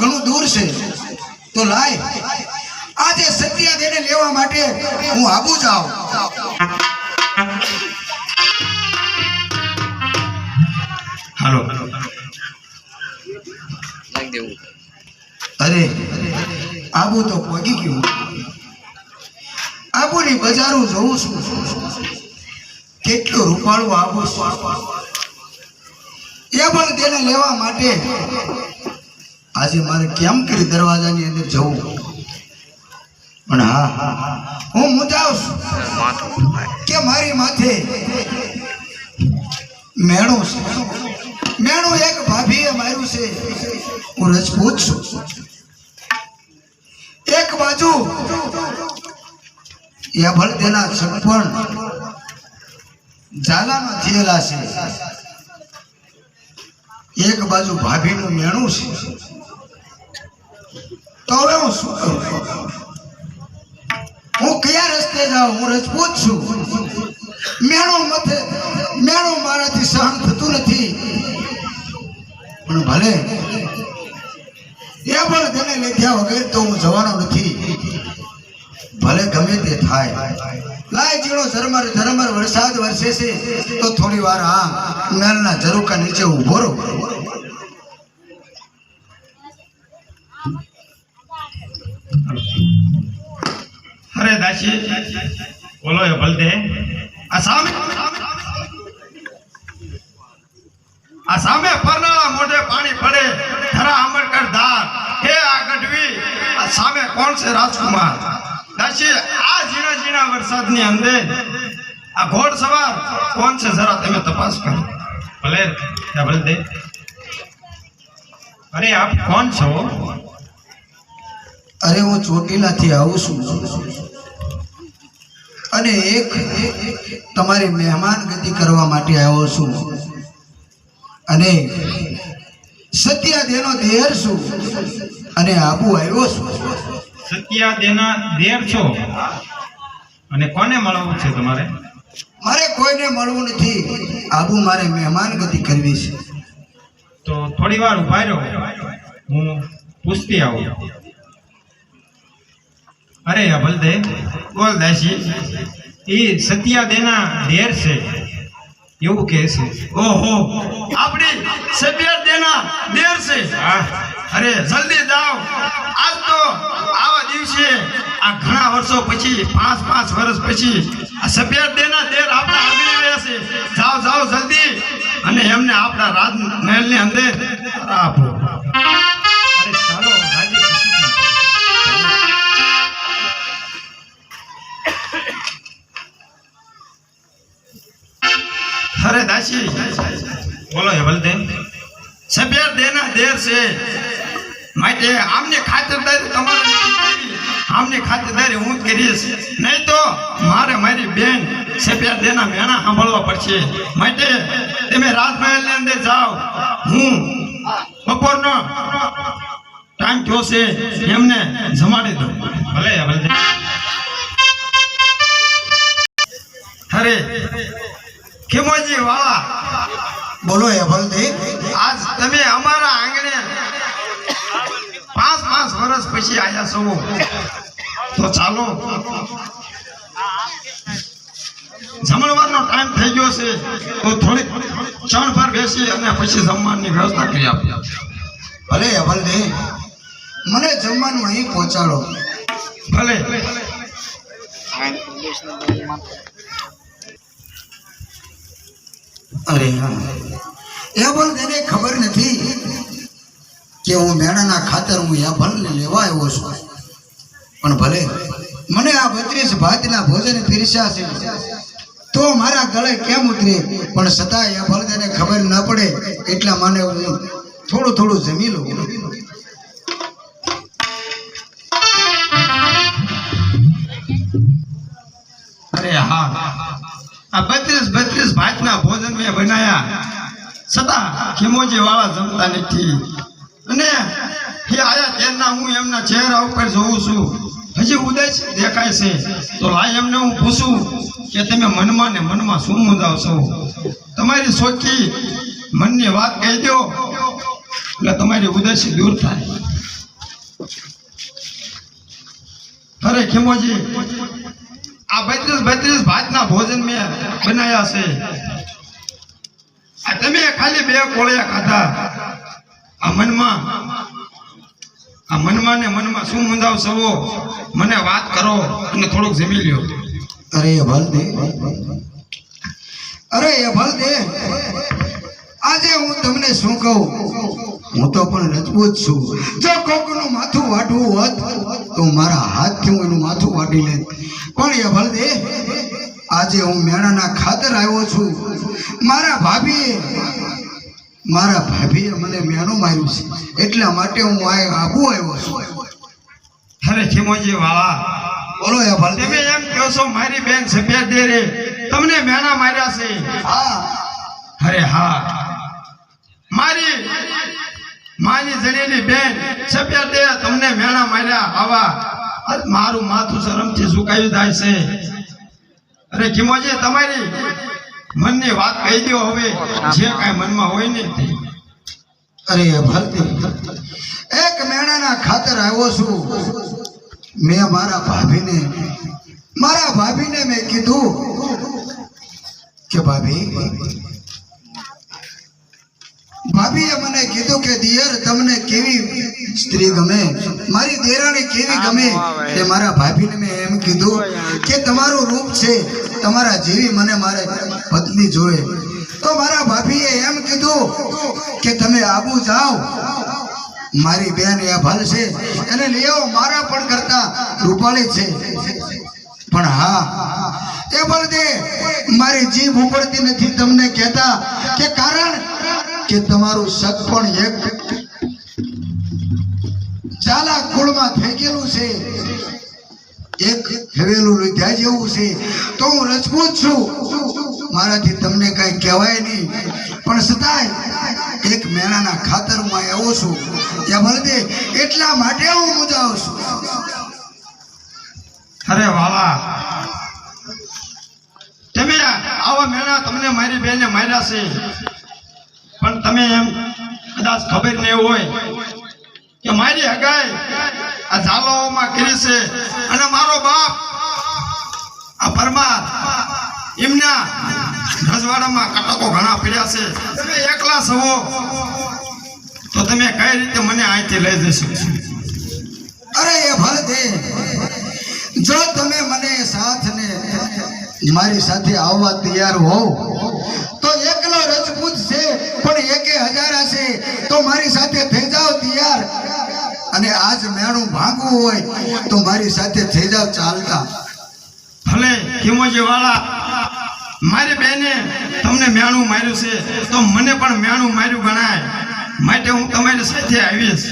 ઘણું દૂર છે તો લાય આજે સત્યાદેને લેવા માટે હું આબુ જાઉં હાલો અરે આબુ તો પહોંચી ગયું આબુની બજારું જોઉં છું કેટલું રૂપાળું આબુ એ પણ તેને લેવા માટે આજે મારે કેમ કરી દરવાજાની અંદર જવું પણ હા હું મુજાવ કે મારી માથે મેણું છે મેણું એક ભાભીએ માર્યું છે હું રજપૂત છું એક બાજુ એ ભળ તેના સગપણ ઝાલામાં થયેલા છે એક બાજુ ભાભીનું મેણું છે તો હવે હું શું કરું હું કયા રસ્તે જાઉં હું રજપૂત છું મેણું મારાથી સહન થતું નથી પણ ભલે એ પણ તેને લેખ્યા વગર તો હું જવાનો નથી ભલે ગમે તે થાય લાય જીણો ઝરમર વરસાદ વરસે છે તો થોડી વાર આ નળના ઝરૂકા નીચે ઊભો રહો અરે દાસી બોલો એ બલદે આ સામે પરનાળા મોઢે પાણી પડે ધરા અમરકર ધાર હે આ ગઢવી આ સામે કોણ છે રાજકુમાર દાસી આ ઝીણા વરસાદની અંદર આ ઘોડ સવાર કોણ છે જરા તમે તપાસ કરો ભલે બલદે અરે આપ કોણ છો અરે હું ચોટીલાથી આવું છું અને એક તમારી મહેમાન ગતિ કરવા માટે આવ્યો છું અને સત્યાદેનો દેર છું અને આબુ આવ્યો છું સત્યાદેના દેર છો અને કોને મળવું છે તમારે મારે કોઈને મળવું નથી આબુ મારે મહેમાન ગતિ કરવી છે તો થોડી વાર ઉભા રહો હું પૂછતી આવું અરે બલદે બોલ દાસી એ સત્યાદેના દેર છે એવું કે છે ઓહો આપણી સત્યાદેના દેર છે અરે જલ્દી જાઓ આજ તો આવા દિવસે આ ઘણા વર્ષો પછી 5 વર્ષ પછી આ સત્યાદેના દેર આપણા આંગણે આવ્યા છે જાઓ જલ્દી અને એમને આપણા રાજમહેલની અંદર આપો અરે ચાલો હાજી અરે દાસી બોલો હે બલદે સત્યાદેના દેર છે માટે આમને ખાતરદારી તમારે આમને ખાતરદારી હું કરીશ નહીં તો મારી બેન સત્યાદેના મેણા સાંભળવા પડશે માટે તમે રાજમહેલની અંદર જાઓ હું બપોરનો ટાઈમ થયો છે એમને જમાડી દો ભલે બલદે અરે ખેમોજી વાળા બોલો એ બલદે આજ તમે અમારા આંગણે 5 વર્ષ પછી આવ્યા છો તો ચાલો જમણવારનો ટાઈમ થઈ ગયો છે તો થોડીક ચણ પર બેસી અને પછી જમવાની વ્યવસ્થા કરી આપી ભલે એ બલદે મને જમવાનું અહીં પહોંચાડો ભલે અરે હા એ બોલ તેને ખબર નથી કે હું મેણાના ખાતર હું યાભલને લેવા આવ્યો છું પણ ભલે મને આ 32 ભાતના ભોજન પીરસ્યા છે તો મારા ગળે કેમ ઉતરે પણ છતાં યાભલ તેને ખબર ન પડે એટલા મને હું થોડું જમી લઉં અરે હા આ 32 ભાતના ભોજન મેં બનાયા છતાં ખેમોજી વાળા જમતા નથી અને એ આયા તેરના હું એમના ચહેરા ઉપર જોઉં છું હજી ઉદાસ દેખાય છે તો લાય એમને હું પૂછું કે તમે મનમાં ને મનમાં શું મુંજાવ છો તમારી સોચી મનની વાત કહી દો એટલે તમારી ઉદાસી દૂર થાય અરે ખેમોજી, આ 32 ભાતના ભોજન મેં બનાવ્યા છે. આ તમે ખાલી 2 કોળિયા ખાધા. આ મનમાં ને મનમાં શું મુંદાવ સવો, મને વાત કરો અને થોડુંક જમી લ્યો. અરે એ ભલ દે, અરે એ ભલ દે. આજે હું તમને શું કહું, હું તો પણ રજપૂત છું. જો કોકનું માથું વાઢવું હોત તો મારા હાથથી હું એનું માથું વાઢી લે. પણ એ ભલ દે, આજે હું મેણાના ખાતર આવ્યો છું. મારા ભાભીએ મને મેણું માર્યું છે, એટલા માટે હું આબુ આવ્યો છું. અરે ખેમોજી વાળા, બોલો એ ભલ તમે એમ કહો છો મારી બેન સફિયા દે રે તમને મેણા માર્યા છે? હા. અરે હા, મારી માની જણેલી બેન સફિયા દે તમને મેણા માર્યા. આવા મારું માથું શરમથી ઝુકાવી જાય છે. અરે ખેમોજી, તમારી મનની વાત કહી દો હવે, જે કાંઈ મનમાં હોય ને. અરે એ ભલ દે, એક મેણાના ખાતર આવ્યો છું. મેં મારા ભાભીને મેં કીધું કે ભાભીએ મને કીધું કે દિયર તમને કેવી સ્ત્રી ગમે, મારી દેરાણી કેવી ગમે. તે મારા ભાભીને મેં એમ કીધું કે તમારું રૂપ છે, તમારા જેવી મને મારે પત્ની જોઈએ. તો મારા ભાભીએ એમ કીધું કે તમે આબુ જાઓ, મારી બેન એ ભલ છે એને લઈ આવો, મારા પણ કરતા રૂપાળી છે. પણ હા એ ભલ દે, મારી જીભ ઉપડતી નથી તમને કહેતા, કે કારણ કે તમારું શક પણ એક ચાલા કુળમાં થઈ ગયેલું છે, એક હવેલું લીધા જેવું છે. તો હું રજપૂત છું, મારાથી તમને કઈ કહેવાય નહીં, પણ છતાંય એક મેણાના ખાતર હું આવ્યો છું. ત્યાં બળદે એટલા માટે હું મૂંઝાઉં છું. અરે વાલા, તમે આવા મેણા તમને મારી બેને માર્યા છે, પણ તમે એમ કદાચ ખબર નહીં હોય કે મારી હગાઈ આ ઝાલાઓમાં કરી છે, અને મારો બાપ આ પરમાર એમના રજવાડામાં કટકો ઘણા પડ્યા છે. તમે એકલા છો તો તમે કઈ રીતે મને અહીંથી લઈ જશો? અરે એ ભલે દે, જો તમે મને સાથને મારી સાથે આવવા તૈયાર હોવ તો એકલો રજપૂત છે પણ 1000 હશે તો મારી સાથે થઈ જાઓ તૈયાર. અને આજ મેણું ભાગવું હોય તો મારી સાથે થઈ જાઓ ચાલતા. ભલે ખેમોજી વાળા, મારી બેને તમને મેણું માર્યું છે તો મને પણ મેણું માર્યું ગણાય, માટે હું તમારી સાથે આવીશ.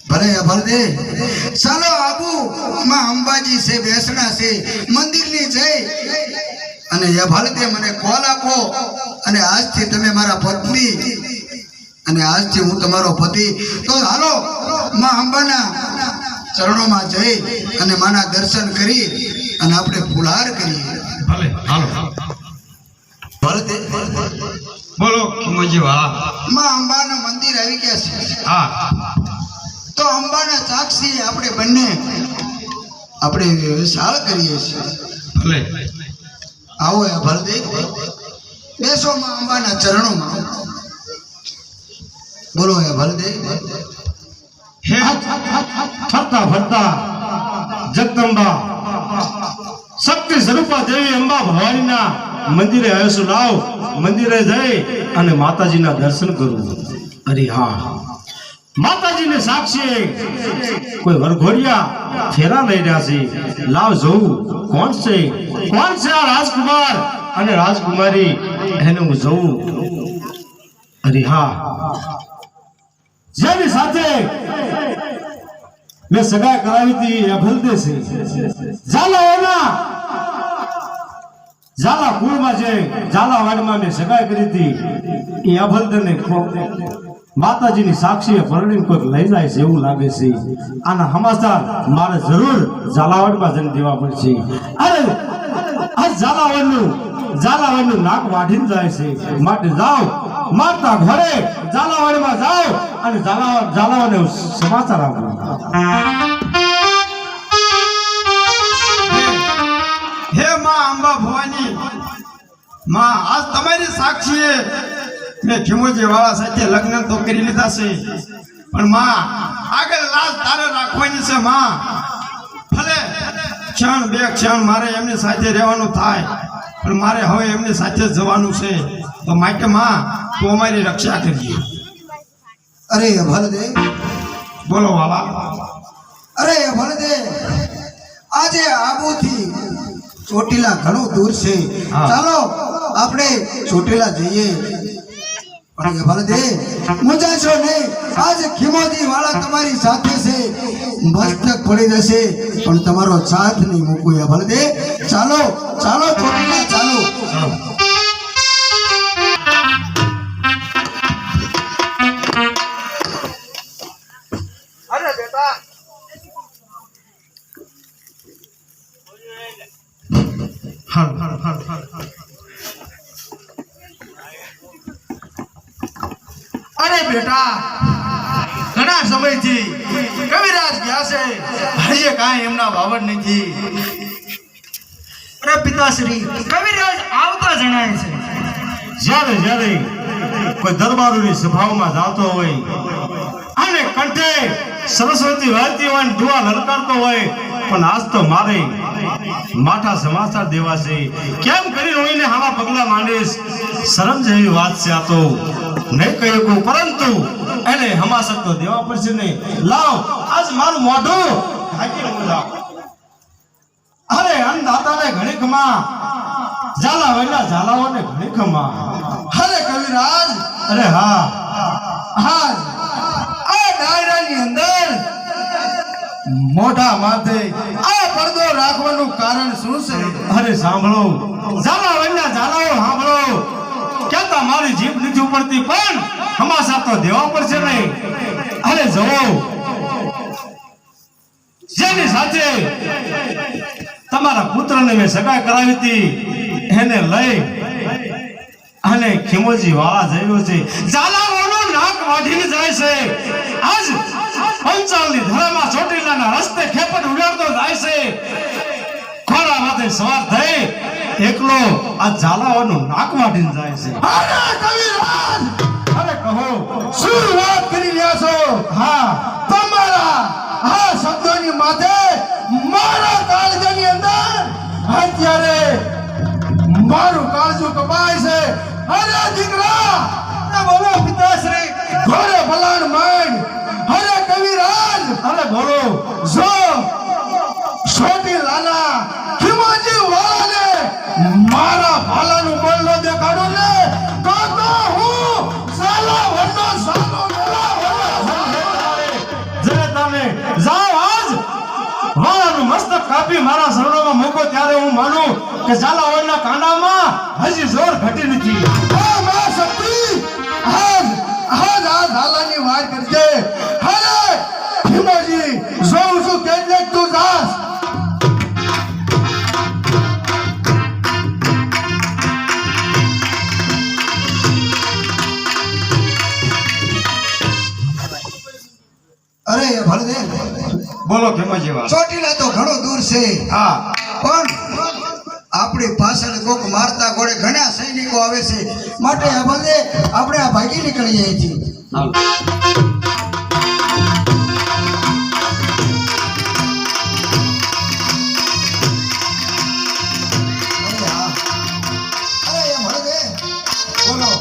ભલે ભલે ચાલો આબુ માં અંબાજી છે, બેસણા છે, મંદિરની જઈ અને એ ભલે મને કોલ આપો, અને આજથી તમે મારા પત્ની અને આજથી હું તમારો પતિ. તો હાલો માં અંબાના ચરણોમાં જઈ અને માના દર્શન કરી અને આપણે ફુલહાર કરીએ. ભલે હાલો. ભલે બોલો ખેમોજી વાળા. માં અંબાના મંદિર આવી ગયા છે. હા, તો અંબાના સાક્ષી આપણે બંને વિશાળ કરીએ છીએ. ભલે આવો એ ભલદે, બેસો માં અંબાના ચરણોમાં. બોલો એ ભલદે. હે ફરતા ફરતા જગદંબા શક્તિ સ્વરૂપા દેવી અંબા ભવાનીના મંદિરે આવ્યો છું. લાવ મંદિરે જઈ અને માતાજીના દર્શન કરું. અરે હા, માતાજીને સાક્ષી કોઈ વરઘોડિયા ફેરા લઈ રહ્યા છે. લાવ જોઉં કોણ છે આ રાજકુમાર અને રાજકુમારી, એને હું જોઉં. અરે હા, જેની સાથે મેં સગા કરાવી હતી એ ભલદે છે. ઝાલા કુળમાં છે, ઝાલાવાડમાં મેં સગાઈ કરી હતી એ અભલદને માતાજીની સાક્ષીએ પરણીને કોઈક લઈ જાય છે એવું લાગે છે. આના સમાચાર મારે જરૂર ઝાલાવાડમાં જઈને દેવા પડશે. અરે આ ઝાલાવાડનું નાક વાઢીને જાય છે, માટે જાઓ મારતા ઘરે ઝાલાવાડમાં જાઓ અને ઝાલાવાડને સમાચાર આપો. હે માં અંબા ભવાની, માં આજ તમારી સાક્ષીએ મેં ખીમોજી વાળા સાથે લગ્ન તો કરી લીધા છે, પણ માં આગળ લાજ તારે રાખવાની છે. માં ભલે ક્ષણ બે ક્ષણ મારે એમની સાથે રહેવાનું થાય, પણ મારે હવે એમની સાથે જ જવાનું છે. તો માટે માં તું અમારી રક્ષા કરજે. અરે ભલદે, બોલો વાલા. અરે ભલદે, આજે આબુથી ચોટીલા ઘણું દૂર છે. હા. ચાલો આપણે ચોટીલા જઈએ. પણ એ ભલદે મુંજાશો નહીં, આજે ખીમોજી વાળા તમારી સાથે છે. મસ્તક પડી જશે પણ તમારો સાથ નહીં મૂકું. એ ભલદે ચાલો ચાલો ચોટીલા ચાલો. અરે બેટા, અરે બેટા, ઘણા સમયથી કવિરાજ ગયા છે, હરીએ કાંઈ એમના વાવડ નથી. અરે પિતાશ્રી, કવિરાજ આવતા જણાય છે. જ્યારે જ્યારે કોઈ દરબારોની સભાઓમાં જાતો હોય અને કંઠે સરસ્વતી વાળતી હોય ને દુઆ લલકારતો હોય, પણ આજ તો મારે માઠા સમાચાર દેવા છે. કેમ કરી રોઈને હાવા પગલા માંડીશ? શરમ જેવી વાત છે આ તો. નહીં કહ્યું પરંતુ એને હમાસર તો દેવા પડશે ને. લાવ આજ મારું મોઢું ઢાંકી લઉં. લાવ. અરે અન્નદાતાને ઘણી ખમા, ઝાલાવાડના ઝાલાઓને ઘણી ખમા. અરે કવિરાજ, અરે હા, આજ આ ડાયરાની અંદર મોઢા માથે આ પડદો રાખવાનું કારણ શું છે? અરે સાંભળો, ઝાલાવાડના ઝાલાઓ સાંભળો. કહેતા મારી જીભ નથી ઉપડતી, પણ હમાસા તો દેવા પડશે નહીં. અરે જવો, જેની સાથે તમારા પુત્રને મેં સગાઈ કરાવી હતી એને લઈ અને ખીમોજી વાળા જઈ છે. ઝાલાઓનું નાક વાઢીને જાય છે. આજ પંચાલની ધરામાં ચોટીલાના રસ્તે ખેપટ ઉડાડતો જાય છે. ખોડા માથે સવાર થઈ એકલો આ ઝાલાઓનું નાક વાઢીને જાય છે. અરે કવિરાજ, અરે કહો. શું વાત કરી રહ્યા છો? હા, તમારા આ શબ્દોની માથે મારા કાળજાની અંદર અત્યારે મારું કાળજું કપાય છે. અરે દીકરા, બોલો પિતાશ્રી. ઘોડે ભલાણ માંડ. અરે કવિરાજ, અરે બોલો. જો છોટી લાલા ખીમોજી વાળાને મારા ભાલાનું બળ ન દેખાડું ને તો હું સાલા વંડો સાલો જે તમે જાઓ આજ વાળાનું મસ્તક કાપી મારા શરણોમાં મૂકો ત્યારે હું માનું કે ઝાલાવાડના કાંડામાં હજી જોર ઘટી નથી. આ ઝાલાની વાત કરજે. અરે ખીમોજી, જોઉં છું કેટલે તું જાસ. અરે ભલદે, બોલો ખીમોજી વાળા. ચોટીલા તો ઘણો દૂર છે. હા, પણ આપણી પાછળ કોક મારતા ઘોડે ઘણા સૈનિકો આવે છે. માટે આ ભલદે આપણે આ ભાગી નીકળીએ અહીંથી. હાલો. અરે હા, અરે એ ભલદે, બોલો.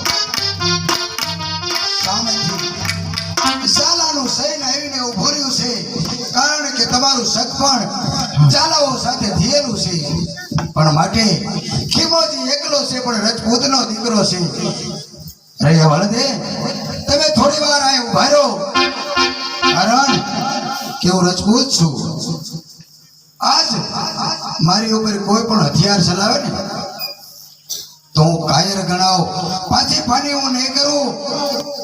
સામેથી ઝાલાનું સૈન્ય આવીને ઊભું રહ્યું છે. કારણ કે તમારું સગપણ ઝાલાઓ સાથે થયેલું છે. પણ માટે ખીમોજી એકલો છે, પણ રજપૂતનો દીકરો છે. અરે ભલદે, તમે થોડી વાર આ ઉભા રહો, કારણ કે હું રજપૂત છું. આજ મારી ઉપર કોઈ પણ હથિયાર ચલાવે ને તો હું કાયર ગણાવ. પાછી પાની હું નહીં કરું.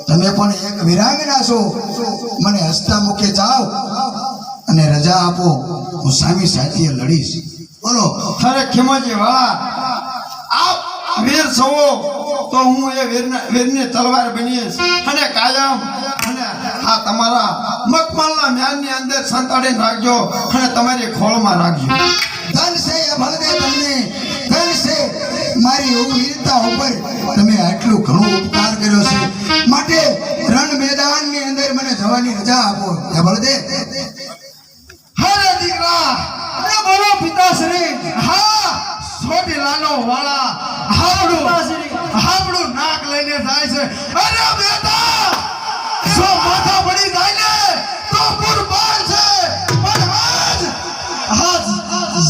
તમે પણ એક વિરાંગના છો. મને હસતા મૂકે જાઓ અને રજા આપો, હું સામી સાથીએ લડીશ. બોલો. અરે ખીમોજી વાળા, આપ વીર છો, તો હું એ વીરની તલવાર બનીશ અને કાયમ અને આ તમારા મખમલના મ્યાનની અંદર સંતાડીને રાખજો અને તમારી ખોળમાં રાખજો. ધન છે એ ભલદે તમને ધન છે મારી વીરતા ઉપર તમે આટલું ઘણો ઉપકાર કર્યો છે માટે રણ મેદાનની અંદર મને જવાની રજા આપો એ ભલદે. અરે દીકરા અરે બોલો પિતાશ્રી હા છોટી લાલો વાળા હાબડું નાક લઈને જાય છે. અરે બેટા જો માથા પડી જાય ને તો કુરબાન છે પણ આજ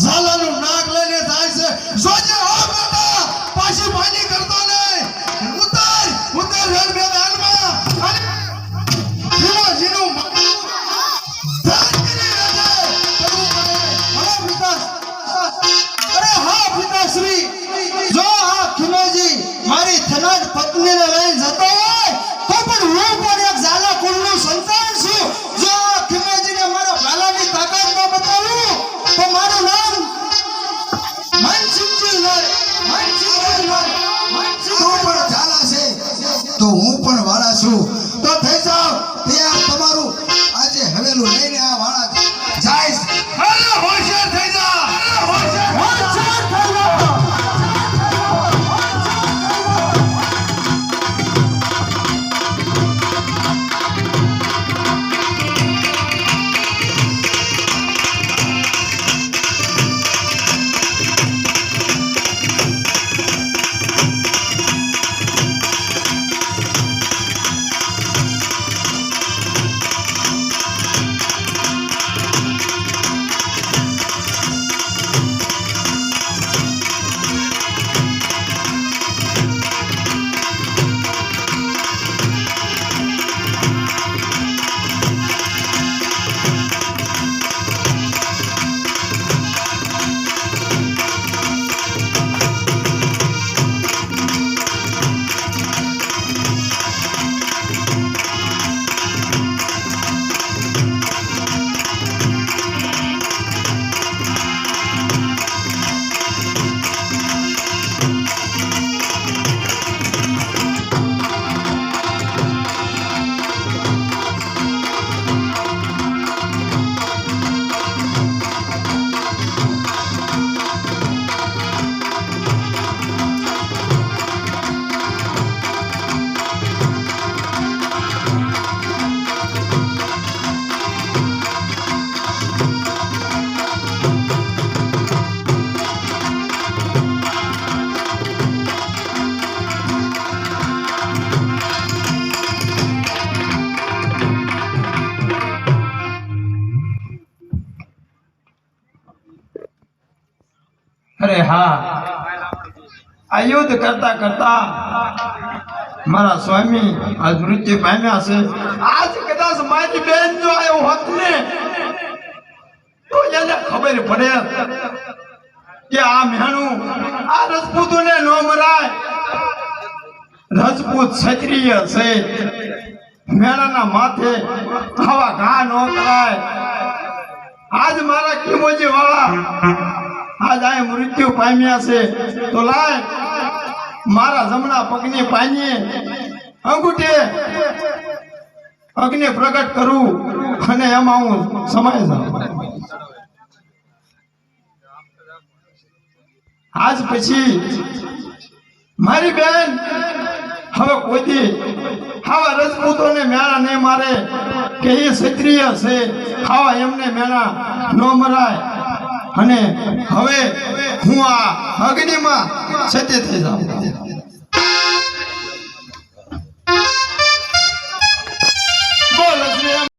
ઝાલાનું નાક લઈને જાય છે. જોજે હો બેટા પાછી પાણી કરતો નહીં. ઉતર રણ મેદાનમાં અને ભીમાજીનું મારી થનાર પત્નીને લઈને જતો હોય તો પણ હું પણ એક ઝાલા કુળનું સંતાન છું. જો આ ખીમાજીને મારા ભાલાની તાકાત ન બતાવું તો મારું નામ મનસિંહજી નહીં. તું પણ ઝાલા છે તો હું પણ વાળા છું. તો થઈ જાઓ તૈયાર તમારું આજે હવેલું લઈને આ વાળા જાય. અરે હોશિયાર થઈ જા. હોશિયાર થઈ જા. અરે હા આ યુદ્ધ કરતા કરતા મારા સ્વામી આજ મૃત્યુ પામ્યા છે. આજ કદાચ મારી બેન જો આવ્યો હોત ને તો એને ખબર પડે કે આ મેણું આ રજપૂતોને ન મરાય. રજપૂત ક્ષત્રિય છે મેણાના માથે આવા ઘા ન કરાય. આજ મારા કિમોજી વાળા આજ આ મૃત્યુ પામ્યા છે તો લાય મારા જમણા પગની પાણીએ અંગૂઠે અગ્નિ પ્રગટ કરું અને એમાં હું સમાય જાઉં. આજ પછી મારી બેન હવે કોઈ આવા રજપૂતોને મેળા નહીં મારે કે એ ક્ષત્રિય છે આવા એમને મેળા ન મરાય. અને હવે હું આ અગ્નિમાં સત્ય થઈ જાઉં.